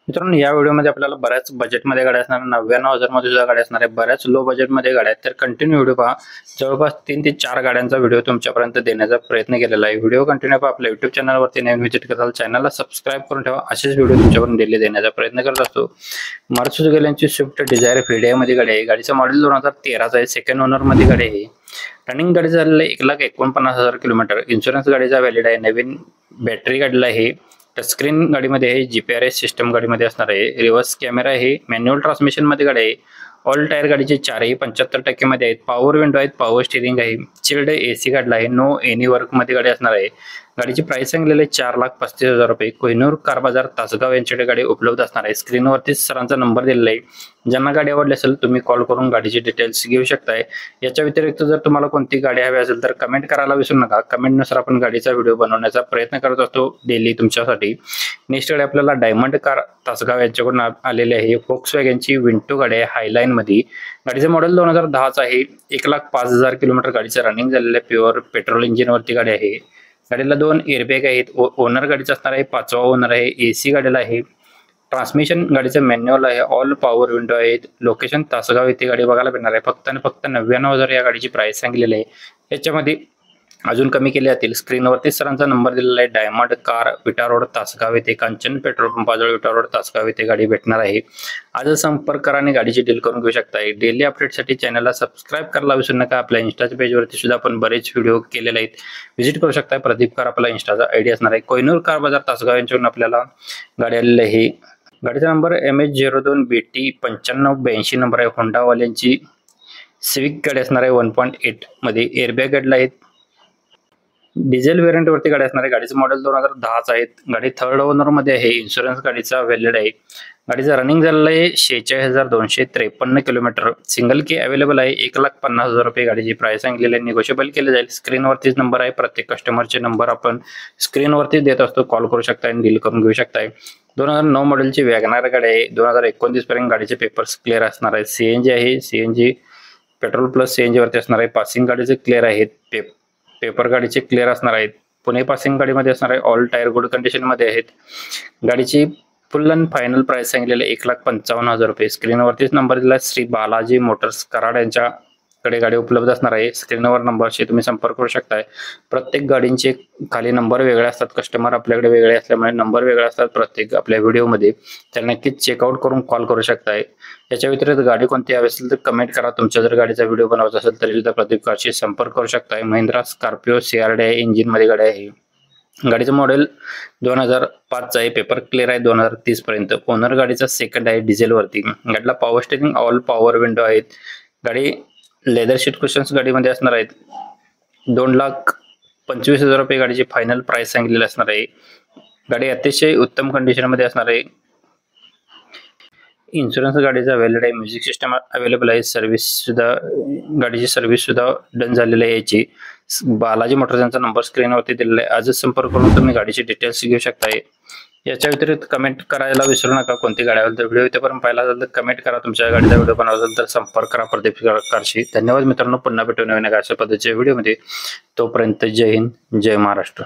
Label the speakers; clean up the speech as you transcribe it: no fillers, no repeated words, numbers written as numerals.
Speaker 1: मित्रांनो, या व्हिडिओमध्ये आपल्याला बऱ्याच बजेटमध्ये गाड्या असणार, 99,000 मध्ये सुद्धा गाड्या असणार आहे, बऱ्याच लो बजेटमध्ये गाड्या आहेत. तर कंटिन्यू व्हिडिओ पहा. जवळपास 3 ते 4 गाड्यांचा व्हिडिओ तुमच्यापर्यंत देण्याचा प्रयत्न केलेला आहे. व्हिडिओ कंटिन्यू पहा. आपल्या YouTube चॅनलवरती नवीन व्हिजिट कराल, चॅनलला सबस्क्राइब करून ठेवा. असेच व्हिडिओ तुमच्यापर्यंत डेली देण्याचा प्रयत्न करत असतो. मारुती सुझुकी यांची स्विफ्ट डिझायर FDI गाडी आहे. गाडीचं मॉडेल 2013 आहे. सेकंड ओनर मध्ये गाडी आहे. रनिंग गाडी झालेलं आहे 1,49,000 किलोमीटर. इन्शुरन्स गाडीचा व्हॅलिड आहे. नवीन बॅटरी गाडीला आहे. टचस्क्रीन गाडीमध्ये आहे. GPRS सिस्टम गाडीमध्ये असणार आहे. रिव्हर्स कॅमेरा आहे. मॅन्युअल ट्रान्समिशन मध्ये गाडी आहे. ऑल टायर गाडीचे 4ही 75% मध्ये आहेत. पॉवर विंडो आहेत. पॉवर स्टिअरिंग आहे. चिल्ड AC गाडीला आहे. नो एनी वर्क मध्ये गाडी असणार आहे. गाडीची प्राइस सांगलेली आहे 4,35,000 रुपये. कोहिनूर कार बाजार तासगाव यांच्याकडे गाडी उपलब्ध असणार आहे. स्क्रीनवरती सरांचा नंबर दिलेला आहे. ज्यांना गाडी आवडली असेल तुम्ही कॉल करून गाडीची डिटेल्स घेऊ शकताय. याच्या व्यतिरिक्त जर तुम्हाला कोणती गाडी हवी असेल तर कमेंट करायला विसरू नका. कमेंटनुसार आपण गाडीचा व्हिडिओ बनवण्याचा प्रयत्न करत असतो डेली तुमच्यासाठी. नेक्स्ट गाडी आपल्याला डायमंड कार तासगाव यांच्याकडून आलेली आहे. Volkswagenची विंटो गाडी आहे हायलाईन मध्ये. गाडीचं मॉडेल 2010 आहे. 1,05,000 किलोमीटर गाडीचं रनिंग झालेलं आहे. प्युअर पेट्रोल इंजिन वरती गाडी आहे. गाडीला 2 एअरबॅग आहेत. ओनर गाडीचा असणार आहे. 5वा ओनर आहे. AC गाडीला आहे. ट्रान्समिशन गाडीचं मॅन्युअल आहे. ऑल पॉवर विंडो आहेत. लोकेशन तासगाव येथे गाडी बघायला भेटणार आहे. फक्त 99,000 या गाडीची प्राइस सांगलेली आहे. याच्यामध्ये अजून कमी केले जातील. स्क्रीनवरती सरांचा नंबर दिलेला आहे. डायमंड कार विटा रोड तासगाव येथे, कांचन पेट्रोल पंपाजवळ विटा रोड तासगाव येथे गाडी भेटणार आहे. आज संपर्क करा आणि गाडीची डील करून घेऊ शकता. डेली अपडेटसाठी चॅनलला सबस्क्राइब करायला विसरू नका. आपल्या इंस्टाच्या पेजवरती सुद्धा आपण बरेच व्हिडिओ केलेले आहेत, व्हिजिट करू शकता. प्रदीप कार आपला इंस्टाचा आयडी असणार आहे. कोहिनूर कार बाजार तासगाव यांच्याकडून आपल्याला गाडी आलेली आहे. गाडीचा नंबर MH02BT 9582 नंबर आहे. होंडा वाल्यांची सिविक गाडी असणार आहे. 1.8 मध्ये एअरबॅग गाडीला आहेत. डिझेल व्हेरियंट वरती गाडी असणार आहे. गाडीचं मॉडेल 2010 आहे. गाडी थर्ड ओनर मध्ये आहे. इन्शुरन्स गाडीचा व्हॅलिड आहे. गाडीचं रनिंग झालेलं आहे 46,253 किलोमीटर. सिंगल की अवेलेबल आहे. 1,50,000 रुपये गाडीची प्राइस सांगलेली आहे. निगोशिएबल केले जाईल. स्क्रीनवरतीच नंबर आहे. प्रत्येक कस्टमरचे नंबर आपण स्क्रीनवरती देत असतो. कॉल करू शकता आणि डील करून घेऊ शकताय. 2009 मॉडेलची वॅगनार गाडी आहे. 2029 पर्यंत गाडीचे पेपर्स क्लिअर असणार आहेत. CNG आहे. CNG पेट्रोल प्लस CNG वरती असणार आहे. पासिंग गाडीचे क्लिअर आहेत. पेपर गाडीचे क्लिअर असणार आहेत. पुणे पासिंग गाडीमध्ये असणार आहे. ऑल टायर गुड कंडिशन मध्ये आहेत. गाडीची फुल अँड फायनल प्राइस सांगितलेली 1,55,000 रुपये. स्क्रीनवरतीच नंबर दिला. श्री बालाजी मोटर्स कराड यांच्याकडे गाडी उपलब्ध असणार आहे. स्क्रीनवर नंबरशी तुम्ही संपर्क करू शकताय. प्रत्येक गाडींचे खाली नंबर वेगळे असतात. कस्टमर आपल्याकडे वेगळे असल्यामुळे नंबर वेगळे असतात प्रत्येक आपल्या व्हिडिओमध्ये. तर नक्कीच चेकआउट करून कॉल करू शकताय. याच्या व्यतिरिक्त गाडी कोणती हवी असेल तर कमेंट करा. तुमच्या जर गाडीचा व्हिडिओ बनवायचा असेल तरी सुद्धा प्रदीप कारशी संपर्क करू शकताय. महिंद्रा स्कॉर्पिओ CRDI इंजिन मध्ये गाडी आहे. गाडीचं मॉडेल 2005 आहे. पेपर क्लिअर आहे 2030 पर्यंत. ओनर गाडीचा सेकंड आहे. डिझेल वरती. गाडीला power steering all power window आहेत. गाडी लेदर शीट कुशन्स गाडीमध्ये असणार आहेत. 2,25,000 रुपये गाडीची फायनल प्राइस सांगितलेली असणार आहे. गाडी अतिशय उत्तम कंडिशन मध्ये असणार आहे. इन्शुरन्स गाडीचा व्हॅलिड आहे. म्युझिक सिस्टम अवेलेबल आहे. सर्व्हिस सुद्धा गाडीची सर्व्हिस सुद्धा डन झालेली आहे. याची बालाजी मोटर्स यांचा नंबर स्क्रीनवरती दिलेला आहे. आजच संपर्क करून तुम्ही गाडीची डिटेल्स घेऊ शकताय. याच्या व्यतिरिक्त कमेंट करायला विसरू नका. कोणती गाडी हवी तर व्हिडिओ इथेपर्यंत पाहिला असेल तर कमेंट करा. तुमच्या गाडीचा व्हिडिओ बनवायचा असेल तर संपर्क करा प्रदीप कारशी. धन्यवाद मित्रांनो. पुन्हा भेटू नवीन अशा पद्धतीच्या व्हिडिओमध्ये. तोपर्यंत जय हिंद, जय महाराष्ट्र.